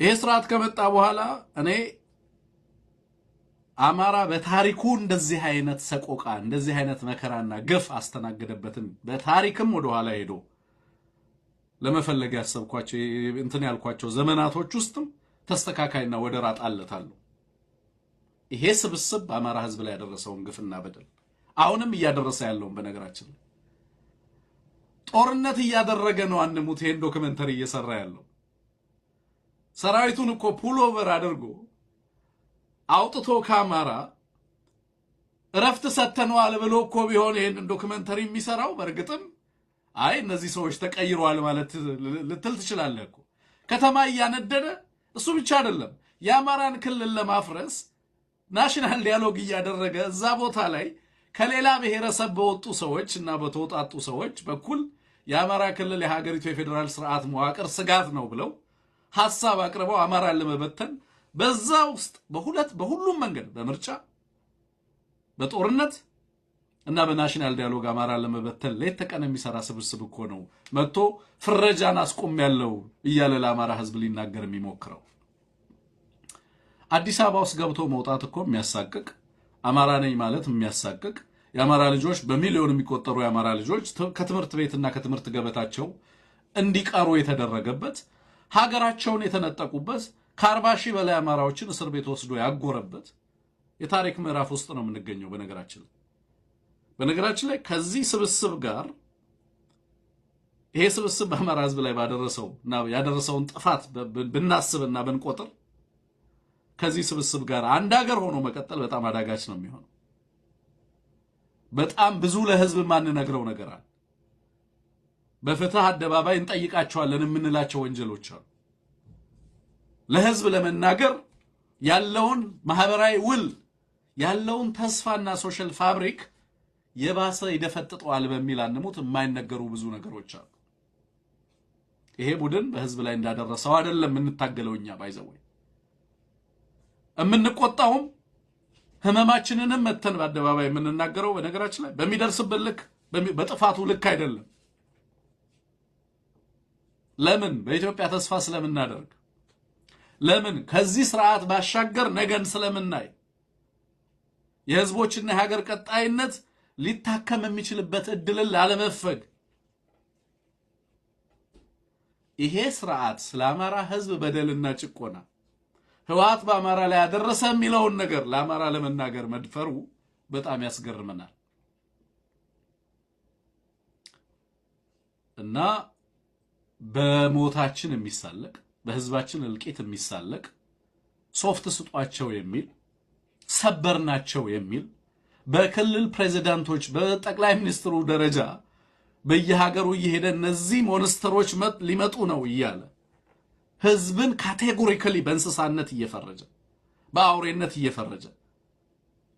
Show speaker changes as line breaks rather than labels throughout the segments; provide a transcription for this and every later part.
ይሄ ስርዓት ከመጣ በኋላ እኔ አማራ በታሪኩ እንደዚህ አይነት ሰቆቃ እንደዚህ አይነት መከራና ግፍ አስተናገደበትን በታሪክም ወደ ኋላ ሄዶ ለመፈለግ ያሰብኳቸው እንትን ያልኳቸው ዘመናቶች ውስጥም ተስተካካይና ወደር አጣለታለሁ። ይሄ ስብስብ በአማራ ህዝብ ላይ ያደረሰውን ግፍና በደል አሁንም እያደረሰ ያለውን በነገራችን ላይ ጦርነት እያደረገ ነው። አንሙት ይሄን ዶክመንተሪ እየሰራ ያለው ሰራዊቱን እኮ ፑል ኦቨር አድርጎ አውጥቶ ካማራ እረፍት ሰተነዋል ብሎ እኮ ቢሆን ይሄን ዶክመንተሪ የሚሰራው በርግጥም አይ እነዚህ ሰዎች ተቀይረዋል ማለት ልትል ትችላለህ እኮ። ከተማ እያነደደ እሱ ብቻ አይደለም የአማራን ክልል ለማፍረስ ናሽናል ዲያሎግ እያደረገ እዛ ቦታ ላይ ከሌላ ብሔረሰብ በወጡ ሰዎች እና በተወጣጡ ሰዎች በኩል የአማራ ክልል የሀገሪቱ የፌደራል ስርዓት መዋቅር ስጋት ነው ብለው ሐሳብ አቅርበው አማራን ለመበተን በዛ ውስጥ በሁሉም መንገድ በምርጫ በጦርነት እና በናሽናል ዲያሎግ አማራን ለመበተን ሌት ተቀን የሚሰራ ስብስብ እኮ ነው መጥቶ ፍረጃን አስቆም ያለው እያለ ለአማራ ህዝብ ሊናገር የሚሞክረው። አዲስ አበባ ውስጥ ገብቶ መውጣት እኮ የሚያሳቅቅ አማራ ነኝ ማለት የሚያሳቅቅ የአማራ ልጆች በሚሊዮን የሚቆጠሩ የአማራ ልጆች ከትምህርት ቤትና ከትምህርት ገበታቸው እንዲቀሩ የተደረገበት ሀገራቸውን የተነጠቁበት ከ40 ሺህ በላይ አማራዎችን እስር ቤት ወስዶ ያጎረበት የታሪክ ምዕራፍ ውስጥ ነው የምንገኘው። በነገራችን ላይ ከዚህ ስብስብ ጋር ይሄ ስብስብ በአማራ ህዝብ ላይ ባደረሰውና ያደረሰውን ጥፋት ብናስብና ብንቆጥር ከዚህ ስብስብ ጋር አንድ ሀገር ሆኖ መቀጠል በጣም አዳጋች ነው የሚሆነው። በጣም ብዙ ለህዝብ ማንነግረው ነገር አለ። በፍትህ አደባባይ እንጠይቃቸዋለን የምንላቸው ወንጀሎች አሉ። ለህዝብ ለመናገር ያለውን ማህበራዊ ውል ያለውን ተስፋና ሶሻል ፋብሪክ የባሰ ይደፈጥጠዋል በሚል አንሙት የማይነገሩ ብዙ ነገሮች አሉ። ይሄ ቡድን በህዝብ ላይ እንዳደረሰው አይደለም እንታገለውኛ ባይዘው የምንቆጣውም ህመማችንንም መተን በአደባባይ የምንናገረው በነገራችን ላይ በሚደርስበት ልክ በጥፋቱ ልክ አይደለም። ለምን በኢትዮጵያ ተስፋ ስለምናደርግ ለምን ከዚህ ስርዓት ባሻገር ነገን ስለምናይ የህዝቦችና የሀገር ቀጣይነት ሊታከም የሚችልበት እድልን ላለመፈግ ይሄ ስርዓት ስለ አማራ ህዝብ በደልና ጭቆና ህወሓት በአማራ ላይ ያደረሰ የሚለውን ነገር ለአማራ ለመናገር መድፈሩ በጣም ያስገርመናል። እና በሞታችን የሚሳለቅ በህዝባችን እልቂት የሚሳለቅ ሶፍት ስጧቸው የሚል ሰበርናቸው የሚል በክልል ፕሬዝዳንቶች በጠቅላይ ሚኒስትሩ ደረጃ በየሀገሩ እየሄደ እነዚህ ሞንስተሮች ሊመጡ ነው እያለ ህዝብን ካቴጎሪካሊ በእንስሳነት እየፈረጀ በአውሬነት እየፈረጀ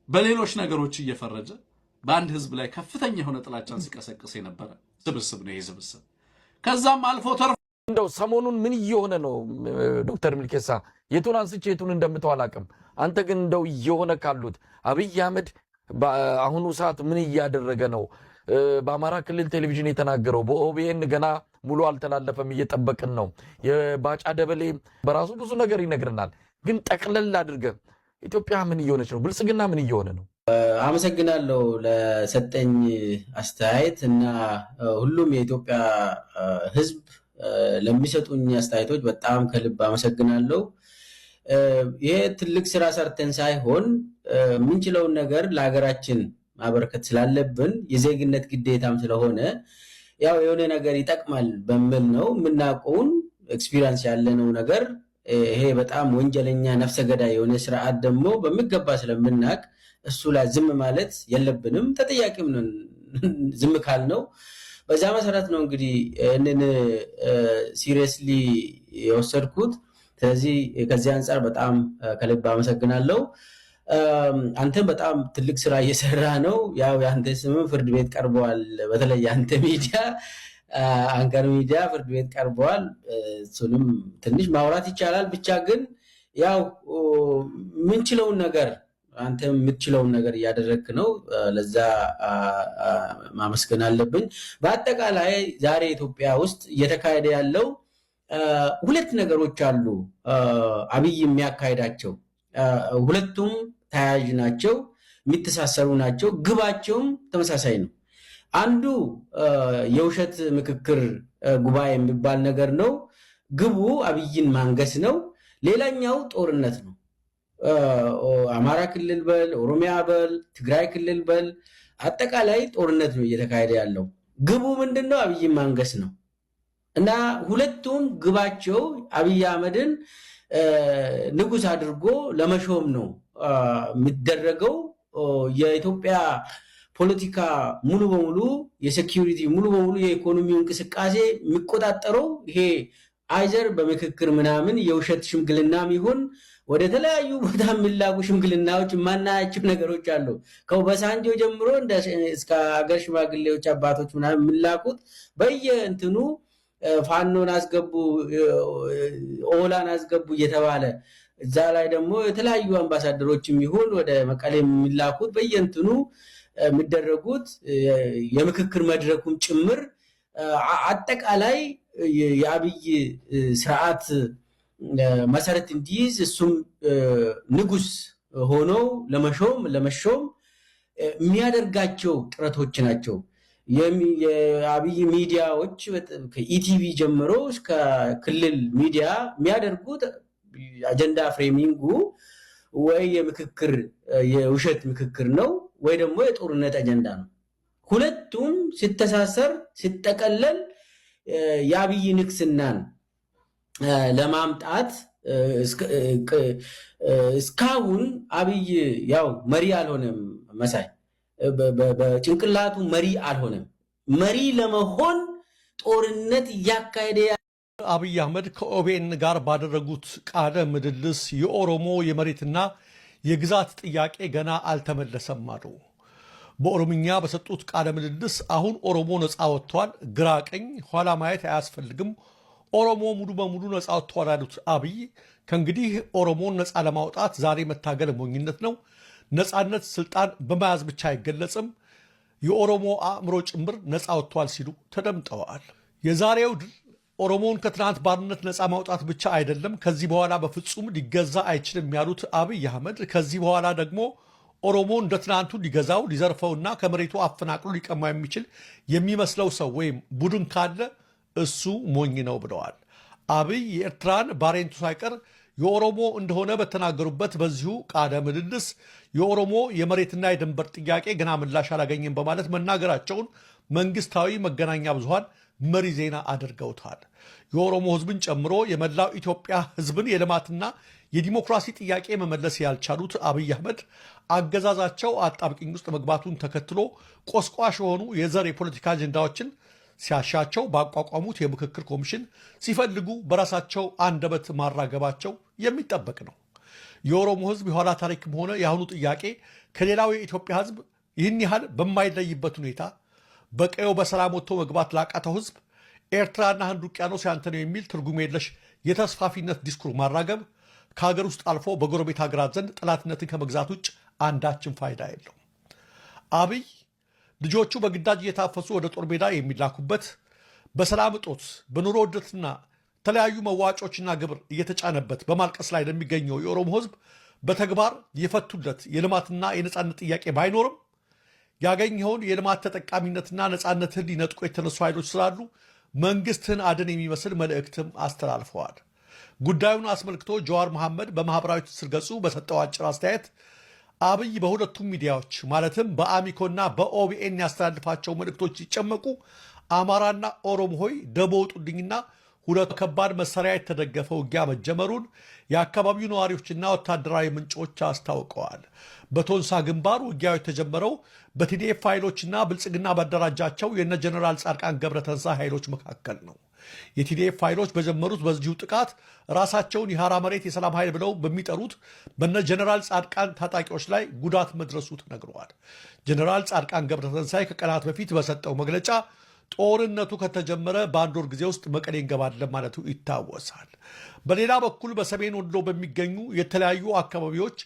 በሌሎች ነገሮች እየፈረጀ በአንድ ህዝብ ላይ ከፍተኛ የሆነ ጥላቻን ሲቀሰቅስ የነበረ ስብስብ ነው ይሄ ስብስብ። ከዛም አልፎ ተርፎ
እንደው ሰሞኑን ምን እየሆነ ነው ዶክተር ሚልኬሳ? የቱን አንስቼ የቱን እንደምተው አላውቅም። አንተ ግን እንደው እየሆነ ካሉት አብይ አህመድ በአሁኑ ሰዓት ምን እያደረገ ነው? በአማራ ክልል ቴሌቪዥን የተናገረው በኦቢኤን ገና ሙሉ አልተላለፈም፣ እየጠበቅን ነው። የባጫ ደበሌ በራሱ ብዙ ነገር ይነግርናል። ግን ጠቅለል አድርገ ኢትዮጵያ ምን እየሆነች ነው? ብልጽግና ምን እየሆነ ነው?
አመሰግናለሁ ለሰጠኝ አስተያየት እና ሁሉም የኢትዮጵያ ህዝብ ለሚሰጡኝ አስተያየቶች በጣም ከልብ አመሰግናለሁ። ይሄ ትልቅ ስራ ሰርተን ሳይሆን የምንችለውን ነገር ለሀገራችን ማበረከት ስላለብን የዜግነት ግዴታም ስለሆነ ያው የሆነ ነገር ይጠቅማል በሚል ነው የምናውቀውን ኤክስፒሪየንስ ያለነው ነገር። ይሄ በጣም ወንጀለኛ ነፍሰ ገዳይ የሆነ ስርዓት ደግሞ በሚገባ ስለምናውቅ እሱ ላይ ዝም ማለት የለብንም፣ ተጠያቂም ነን ዝም ካልነው። በዛ መሰረት ነው እንግዲህ እንን ሲሪየስሊ የወሰድኩት። ስለዚህ ከዚህ አንጻር በጣም ከልብ አመሰግናለሁ። አንተም በጣም ትልቅ ስራ እየሰራ ነው። ያው ያንተ ስምም ፍርድ ቤት ቀርበዋል። በተለይ ያንተ ሚዲያ አንከር ሚዲያ ፍርድ ቤት ቀርበዋል። እሱንም ትንሽ ማውራት ይቻላል። ብቻ ግን ያው ምንችለውን ነገር አንተ የምትችለውን ነገር እያደረግክ ነው። ለዛ ማመስገን አለብኝ። በአጠቃላይ ዛሬ ኢትዮጵያ ውስጥ እየተካሄደ ያለው ሁለት ነገሮች አሉ አብይ የሚያካሄዳቸው። ሁለቱም ተያያዥ ናቸው፣ የሚተሳሰሩ ናቸው። ግባቸውም ተመሳሳይ ነው። አንዱ የውሸት ምክክር ጉባኤ የሚባል ነገር ነው። ግቡ አብይን ማንገስ ነው። ሌላኛው ጦርነት ነው። አማራ ክልል በል፣ ኦሮሚያ በል፣ ትግራይ ክልል በል፣ አጠቃላይ ጦርነት ነው እየተካሄደ ያለው። ግቡ ምንድነው? አብይን ማንገስ ነው። እና ሁለቱም ግባቸው አብይ አህመድን ንጉስ አድርጎ ለመሾም ነው የሚደረገው። የኢትዮጵያ ፖለቲካ ሙሉ በሙሉ የሴኪዩሪቲ ሙሉ በሙሉ የኢኮኖሚው እንቅስቃሴ የሚቆጣጠረው ይሄ አይዘር በምክክር ምናምን የውሸት ሽምግልናም ይሁን ወደ ተለያዩ ቦታ የሚላኩ ሽምግልናዎች የማናያቸው ነገሮች አሉ። ከኦባሳንጆ ጀምሮ እስከ ሀገር ሽማግሌዎች አባቶች ምናምን የሚላኩት በየእንትኑ ፋኖን አስገቡ፣ ኦላን አስገቡ እየተባለ እዛ ላይ ደግሞ የተለያዩ አምባሳደሮችም ይሁን ወደ መቀሌ የሚላኩት በየእንትኑ የሚደረጉት የምክክር መድረኩም ጭምር አጠቃላይ የአብይ ስርዓት መሰረት እንዲይዝ እሱም ንጉስ ሆኖ ለመሾም የሚያደርጋቸው ጥረቶች ናቸው። የአብይ ሚዲያዎች ከኢቲቪ ጀምሮ እስከ ክልል ሚዲያ የሚያደርጉት አጀንዳ ፍሬሚንጉ ወይ የምክክር የውሸት ምክክር ነው ወይ ደግሞ የጦርነት አጀንዳ ነው። ሁለቱም ሲተሳሰር ሲጠቀለል የአብይ ንግስናን ለማምጣት እስካሁን አብይ ያው መሪ አልሆነም። መሳይ በጭንቅላቱ መሪ አልሆነም። መሪ ለመሆን ጦርነት እያካሄደ
አብይ አህመድ ከኦቤን ጋር ባደረጉት ቃለ ምልልስ የኦሮሞ የመሬትና የግዛት ጥያቄ ገና አልተመለሰም አሉ። በኦሮምኛ በሰጡት ቃለ ምልልስ አሁን ኦሮሞ ነፃ ወጥቷል፣ ግራ ቀኝ ኋላ ማየት አያስፈልግም፣ ኦሮሞ ሙሉ በሙሉ ነፃ ወጥቷል ያሉት አብይ ከእንግዲህ ኦሮሞን ነፃ ለማውጣት ዛሬ መታገል ሞኝነት ነው፣ ነፃነት ስልጣን በመያዝ ብቻ አይገለጽም፣ የኦሮሞ አእምሮ ጭምር ነፃ ወጥቷል ሲሉ ተደምጠዋል። የዛሬው ድል ኦሮሞን ከትናንት ባርነት ነፃ ማውጣት ብቻ አይደለም፣ ከዚህ በኋላ በፍጹም ሊገዛ አይችልም ያሉት አብይ አህመድ ከዚህ በኋላ ደግሞ ኦሮሞ እንደ ትናንቱ ሊገዛው ሊዘርፈውና ከመሬቱ አፈናቅሎ ሊቀማ የሚችል የሚመስለው ሰው ወይም ቡድን ካለ እሱ ሞኝ ነው ብለዋል። አብይ የኤርትራን ባሬንቱ ሳይቀር የኦሮሞ እንደሆነ በተናገሩበት በዚሁ ቃለ ምልልስ የኦሮሞ የመሬትና የድንበር ጥያቄ ገና ምላሽ አላገኘም በማለት መናገራቸውን መንግስታዊ መገናኛ ብዙሃን መሪ ዜና አድርገውታል። የኦሮሞ ህዝብን ጨምሮ የመላው ኢትዮጵያ ህዝብን የልማትና የዲሞክራሲ ጥያቄ መመለስ ያልቻሉት አብይ አህመድ አገዛዛቸው አጣብቂኝ ውስጥ መግባቱን ተከትሎ ቆስቋሽ የሆኑ የዘር የፖለቲካ አጀንዳዎችን ሲያሻቸው ባቋቋሙት የምክክር ኮሚሽን ሲፈልጉ በራሳቸው አንደበት ማራገባቸው የሚጠበቅ ነው። የኦሮሞ ህዝብ የኋላ ታሪክም ሆነ የአሁኑ ጥያቄ ከሌላው የኢትዮጵያ ህዝብ ይህን ያህል በማይለይበት ሁኔታ በቀዮ በሰላም ወጥቶ መግባት ላቃተው ህዝብ ኤርትራና ህንድ ውቅያኖስ ያንተ ነው የሚል ትርጉም የለሽ የተስፋፊነት ዲስኩር ማራገብ ከሀገር ውስጥ አልፎ በጎረቤት ሀገራት ዘንድ ጠላትነትን ከመግዛት ውጭ አንዳችን ፋይዳ የለው። አብይ ልጆቹ በግዳጅ እየታፈሱ ወደ ጦር ሜዳ የሚላኩበት፣ በሰላም እጦት በኑሮ ውድነትና የተለያዩ መዋጮችና ግብር እየተጫነበት በማልቀስ ላይ ለሚገኘው የኦሮሞ ህዝብ በተግባር የፈቱለት የልማትና የነፃነት ጥያቄ ባይኖርም ያገኘውን የልማት ተጠቃሚነትና ነፃነትን ሊነጥቁ የተነሱ ኃይሎች ስላሉ መንግስትህን አድን የሚመስል መልእክትም አስተላልፈዋል። ጉዳዩን አስመልክቶ ጀዋር መሐመድ በማህበራዊ ትስስር ገጹ በሰጠው አጭር አስተያየት አብይ በሁለቱም ሚዲያዎች ማለትም በአሚኮና በኦቢኤን ያስተላልፋቸው መልእክቶች ሲጨመቁ አማራና ኦሮሞ ሆይ ደቦ ውጡልኝና ሁለቱ ከባድ መሳሪያ የተደገፈ ውጊያ መጀመሩን የአካባቢው ነዋሪዎችና ወታደራዊ ምንጮች አስታውቀዋል። በቶንሳ ግንባር ውጊያው የተጀመረው በቲዲኤፍ ኃይሎችና ብልጽግና ባደራጃቸው የነ ጀነራል ጻድቃን ገብረተንሳይ ኃይሎች መካከል ነው። የቲዲኤፍ ኃይሎች በጀመሩት በዚሁ ጥቃት ራሳቸውን የሐራ መሬት የሰላም ኃይል ብለው በሚጠሩት በነ ጀነራል ጻድቃን ታጣቂዎች ላይ ጉዳት መድረሱ ተነግረዋል። ጀነራል ጻድቃን ገብረተንሳይ ከቀናት በፊት በሰጠው መግለጫ ጦርነቱ ከተጀመረ በአንድ ወር ጊዜ ውስጥ መቀሌ እንገባለን ማለቱ ይታወሳል። በሌላ በኩል በሰሜን ወሎ በሚገኙ የተለያዩ አካባቢዎች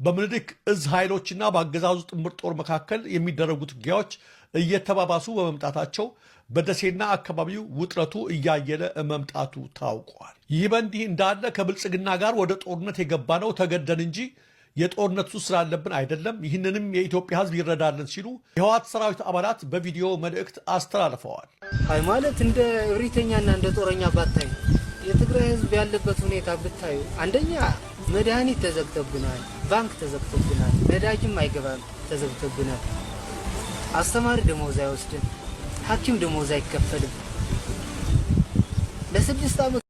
በምኒልክ እዝ ኃይሎችና በአገዛዙ ጥምር ጦር መካከል የሚደረጉት ውጊያዎች እየተባባሱ በመምጣታቸው በደሴና አካባቢው ውጥረቱ እያየለ መምጣቱ ታውቋል። ይህ በእንዲህ እንዳለ ከብልጽግና ጋር ወደ ጦርነት የገባ ነው ተገደን እንጂ የጦርነቱ ስላለብን አይደለም፣ ይህንንም የኢትዮጵያ ሕዝብ ይረዳልን ሲሉ የህወሓት ሰራዊት አባላት በቪዲዮ መልእክት አስተላልፈዋል።
አይ ማለት እንደ እብሪተኛና እንደ ጦረኛ ባታዩ የትግራይ ሕዝብ ያለበት ሁኔታ ብታዩ፣ አንደኛ መድኃኒት ተዘግቶብናል፣ ባንክ ተዘግቶብናል፣ ነዳጅም አይገባም ተዘግቶብናል፣ አስተማሪ ደሞዝ አይወስድም፣ ሐኪም ደሞዝ አይከፈልም። ለ6 ዓመት